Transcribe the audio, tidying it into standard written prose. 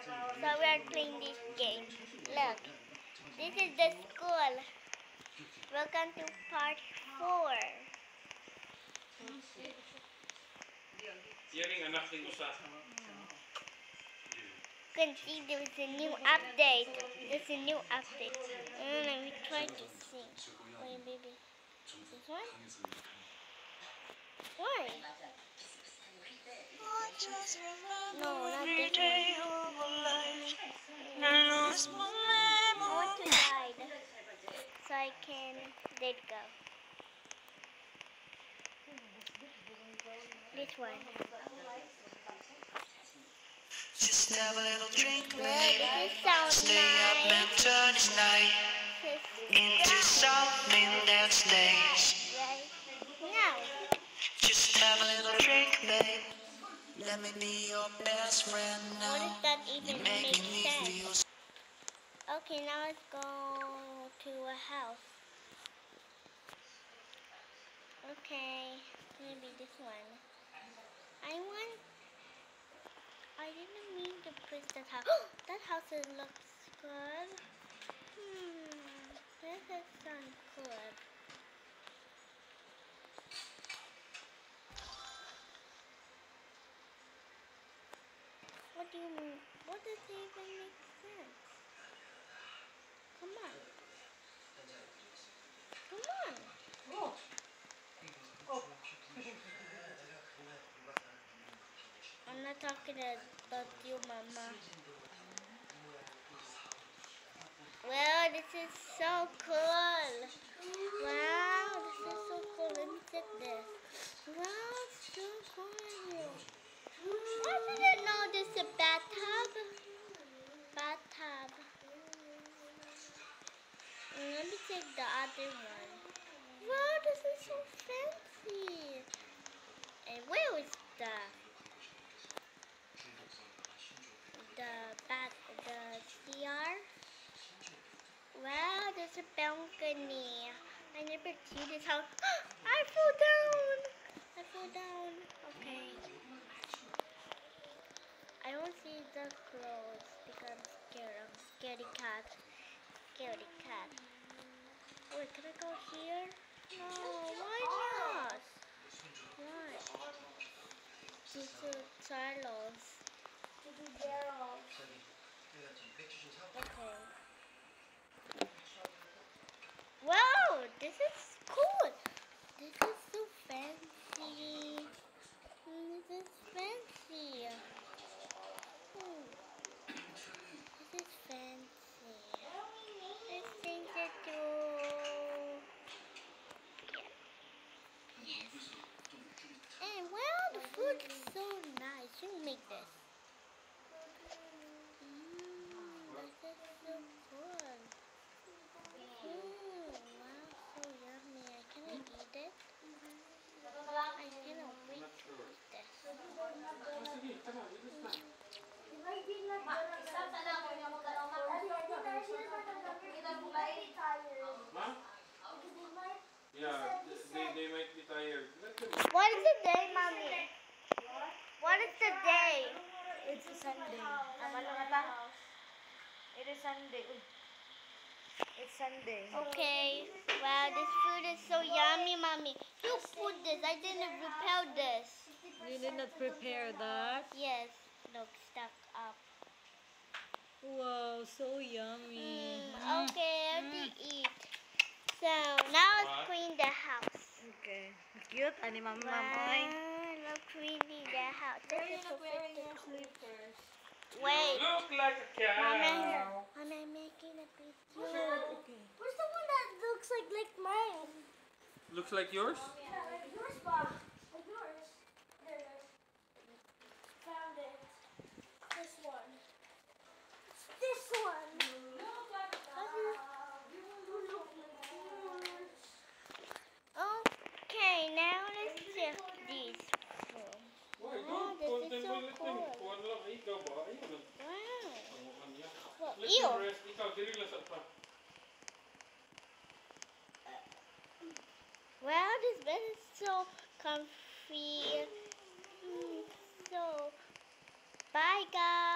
So we are playing this game. Look, this is the school. Welcome to part 4. You can see there's a new update. There's a new update. Let me try to see. Wait, baby. This one? Why? No, not this one. I want to hide so I can let go. This one. Just have a little drink, Look, babe. this sounds Stay up and nice. turn this night into something that stays. Right now. Just have a little drink, babe. Let me be your best friend What now. does that You're even make making me feel sense? Okay, now let's go to a house. Okay, maybe this one. I didn't mean to press that house. That house looks good. This is sound good. What do you mean? What does it even make sense? Come on. Come on. I'm not talking about you, Mama. Wow, this is so cool. Wow, this is so cool. Let me check this. Wow, it's so cool. I didn't know this is a bathtub. Bathtub. Let me check the other one. Wow, this is so fancy. And where is the CR? Wow, there's a balcony. I never see this house. I fell down. I fell down. Okay. I don't see the clothes because I'm scared. I'm scaredy cat. Scaredy cat. Wait, can I go here? No, why not? Why? To Charles. Okay. Wow, this is cool. This is so fancy. This is fancy. This is fancy. Let's change it to... Yes. And wow, the food is so nice. You make this. This is so good. Wow, so yummy. I cannot eat it. I cannot wait to eat this. Yeah, they might be tired. What is the day, Mommy? What is the day? It's a Sunday. It is Sunday. It's Sunday. Okay. Wow, this food is so yummy, Mommy. You put this. I didn't prepare this. You did not prepare that? Yes. Look, stuck up. Wow, so yummy. Okay, I have to eat. So, now let's clean the house. Okay. Cute. Ani Mama Wow, Moy. let's cleaning the house. This is so pretty. slippers? Wait. Look like a cow. Mama, I'm making a video. Okay. Where's the one that looks like mine? Looks like yours? Yeah, like yours, Bob. Like yours. There it is. Found it. This one. It's this one. Okay, now let's check this. Why, Oh, don't this is so cool. Kuha na lang ikaw ba? Ayun na. Wow. Ang niya. Well, Let ew. me rest. Ikaw, diri lang sa pa. Wow, this bed is so comfy. So, bye guys.